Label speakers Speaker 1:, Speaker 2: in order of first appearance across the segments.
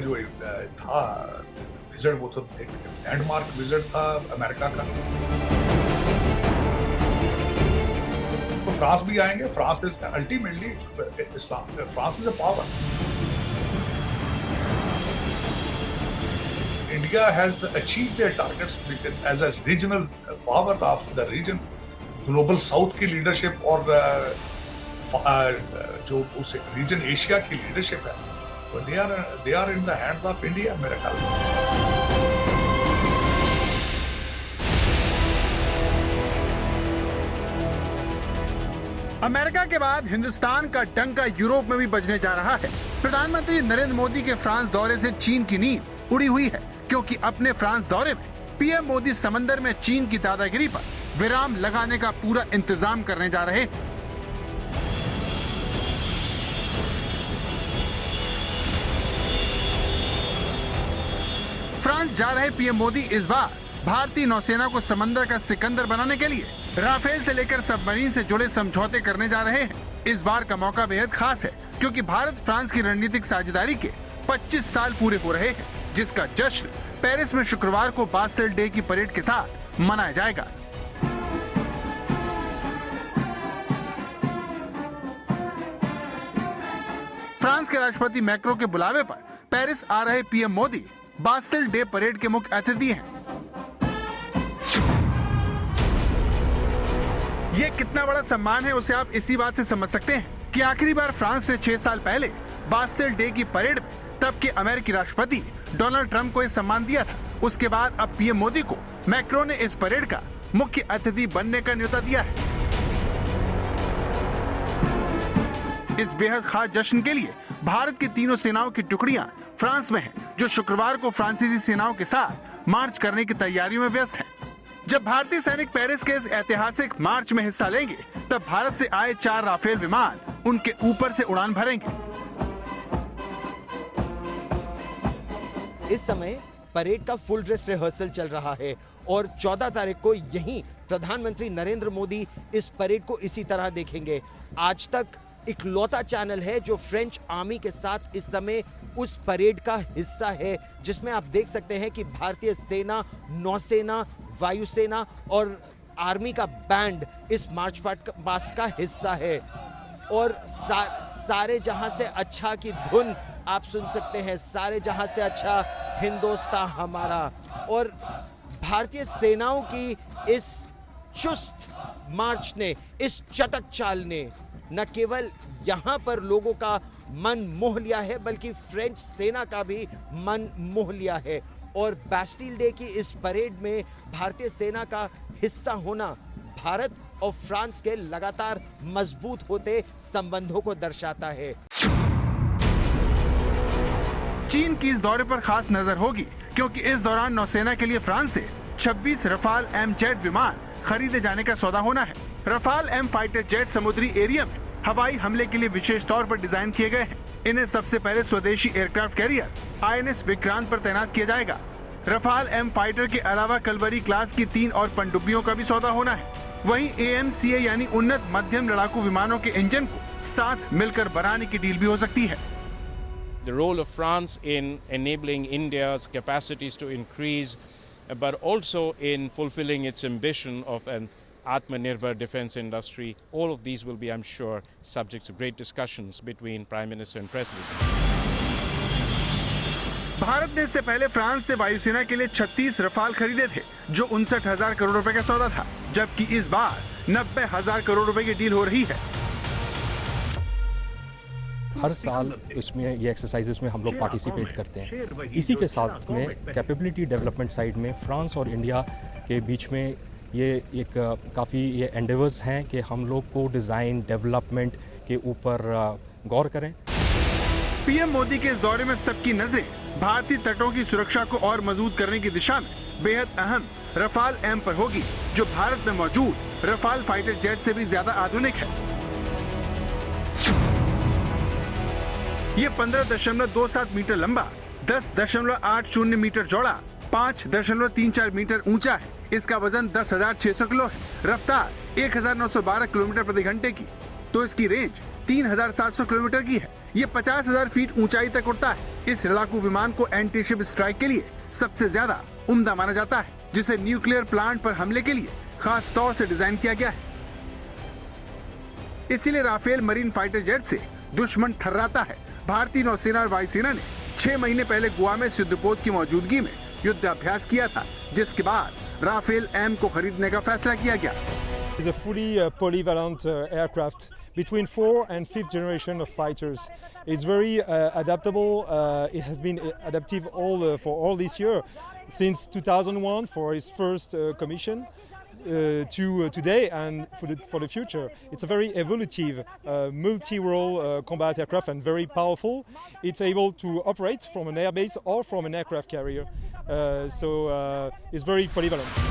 Speaker 1: जो था विजिट, वो तो एक लैंडमार्क विजिट था अमेरिका का। तो फ्रांस भी आएंगे। France is ultimately France is a power. India has achieved their targets as a regional power of the region, global South की leadership और जो उस region एशिया की leadership है, तो they are in the hands of India, मेरे ख्याल में।
Speaker 2: अमेरिका के बाद हिंदुस्तान का डंका यूरोप में भी बजने जा रहा है। प्रधानमंत्री नरेंद्र मोदी के फ्रांस दौरे से चीन की नींद उड़ी हुई है, क्योंकि अपने फ्रांस दौरे में पीएम मोदी समंदर में चीन की दादागिरी पर विराम लगाने का पूरा इंतजाम करने जा रहे हैं। फ्रांस जा रहे पीएम मोदी इस बार भारतीय नौसेना को समंदर का सिकंदर बनाने के लिए राफेल से लेकर सबमरीन से जुड़े समझौते करने जा रहे हैं। इस बार का मौका बेहद खास है, क्योंकि भारत फ्रांस की रणनीतिक साझेदारी के 25 साल पूरे हो रहे हैं, जिसका जश्न पेरिस में शुक्रवार को बास्टिल डे की परेड के साथ मनाया जाएगा। फ्रांस के राष्ट्रपति मैक्रो के बुलावे पर पेरिस आ रहे PM Modi Bastille day parade के मुख्य अतिथि हैं। ये कितना बड़ा सम्मान है, उसे आप इसी बात से समझ सकते हैं कि आखिरी बार फ्रांस ने 6 साल पहले बास्टिल डे की परेड में तब के अमेरिकी राष्ट्रपति डोनाल्ड ट्रंप को यह सम्मान दिया था। उसके बाद अब पीएम मोदी को मैक्रो ने इस परेड का मुख्य अतिथि बनने का न्योता दिया है। इस बेहद खास जश्न के लिए भारत की तीनों सेनाओं की टुकड़ियां फ्रांस में हैं, जो शुक्रवार को फ्रांसीसी सेनाओं के साथ मार्च करने की तैयारियों में व्यस्त हैं। जब भारतीय सैनिक पेरिस के इस ऐतिहासिक मार्च में हिस्सा लेंगे, तब भारत से आए 4 राफेल विमान उनके ऊपर से उड़ान भरेंगे।
Speaker 3: इस समय परेड का फुल ड्रेस रिहर्सल चल रहा है और 14 तारीख को यहीं प्रधानमंत्री नरेंद्र मोदी इस परेड को इसी तरह देखेंगे। आज तक इकलौता चैनल है जो फ्रेंच आर्मी के साथ इस समय उस परेड का हिस्सा है, जिसमें आप देख सकते हैं कि भारतीय सेना, नौसेना, वायुसेना और आर्मी का बैंड इस मार्च पास्ट का हिस्सा है। और सारे जहां से अच्छा की धुन आप सुन सकते हैं, सारे जहां से अच्छा हिंदुस्तान हमारा। और भारतीय सेनाओं की इस चुस्त मार्च ने, इस चटक चाल ने न केवल यहां पर लोगों का मन मोह लिया है, बल्कि फ्रेंच सेना का भी मन मोह लिया है। और बास्टिल डे की इस परेड में भारतीय सेना का हिस्सा होना भारत और फ्रांस के लगातार मजबूत होते संबंधों को दर्शाता है।
Speaker 2: चीन की इस दौरे पर खास नजर होगी, क्योंकि इस दौरान नौसेना के लिए फ्रांस से 26 रफाल एम जेट विमान खरीदे जाने का सौदा होना है। रफाल एम फाइटर जेट समुद्री एरिया में हवाई हमले के लिए विशेष तौर पर डिजाइन किए गए हैं। इन्हें सबसे पहले स्वदेशी एयरक्राफ्ट कैरियर INS विक्रांत पर तैनात किया जाएगा। रफाल एम फाइटर के अलावा कलवरी क्लास की 3 और पनडुब्बियों का भी सौदा होना है। वहीं AMCA यानी उन्नत मध्यम लड़ाकू विमानों के इंजन को साथ मिलकर बनाने की डील भी हो सकती है।
Speaker 4: The role of France in enabling India's capacities to increase, but also in fulfilling its ambition of an Atmanirbhar defense industry. All of these will be, I'm sure, subjects of great discussions between Prime Minister and President.
Speaker 2: Bharat ने इससे पहले France से वायुसेना के लिए 36 Rafale खरीदे थे, जो 59,000 करोड़ रुपए का सौदा था, जबकि इस बार 90,000 करोड़ रुपए की डील हो रही है।
Speaker 5: हर साल इसमें ये एक्सरसाइजेस में हम लोग पार्टिसिपेट करते हैं। इसी के साथ में कैपेबिलिटी डेवलपमेंट साइड में फ्रांस और इंडिया के बीच में ये एक काफ़ी ये एंडेवर्स हैं कि हम लोग को डिज़ाइन डेवलपमेंट के ऊपर गौर करें।
Speaker 2: पीएम मोदी के इस दौरे में सबकी नजरें भारतीय तटों की सुरक्षा को और मजबूत करने की दिशा में बेहद अहम रफाल एम पर होगी, जो भारत में मौजूद रफाल फाइटर जेट से भी ज्यादा आधुनिक है। ये 15.27 मीटर लंबा, 10.80 मीटर चौड़ा, 5.34 मीटर ऊंचा है। इसका वजन 10,600 किलो है। रफ्तार 1,912 किलोमीटर प्रति घंटे की, तो इसकी रेंज 3,700 किलोमीटर की है। ये 50,000 फीट ऊंचाई तक उड़ता है। इस लड़ाकू विमान को एंटी शिप स्ट्राइक के लिए सबसे ज्यादा उम्दा माना जाता है, जिसे न्यूक्लियर प्लांट पर हमले के लिए खास तौर से डिजाइन किया गया है। इसीलिए राफेल मरीन फाइटर जेट से दुश्मन ठर्राता है। भारतीय नौसेना और वायुसेना ने 6 महीने पहले गोवा में इस युद्धपोत की मौजूदगी में युद्ध अभ्यास किया था, जिसके बाद राफेल एम को खरीदने का फैसला किया गया।
Speaker 6: It's a fully polyvalent aircraft between 4th and 5th generation of fighters. It's very adaptable. It has been adaptive for all this year, since 2001 for its first commission to today and for the future. It's a very evolutive, multi-role combat aircraft and very powerful. It's able to operate from an airbase or from an aircraft carrier. So it's very polyvalent.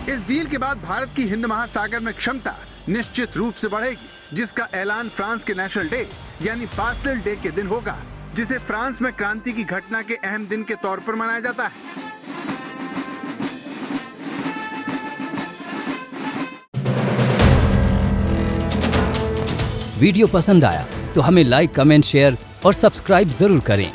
Speaker 2: इस deal के बाद भारत की हिंद महासागर में क्षमता निश्चित रूप से बढ़ेगी, जिसका ऐलान फ्रांस के नेशनल डे यानी बास्टिल डे के दिन होगा, जिसे फ्रांस में क्रांति की घटना के अहम दिन के तौर पर मनाया जाता है।
Speaker 7: वीडियो पसंद आया तो हमें लाइक, कमेंट, शेयर और सब्सक्राइब जरूर करें।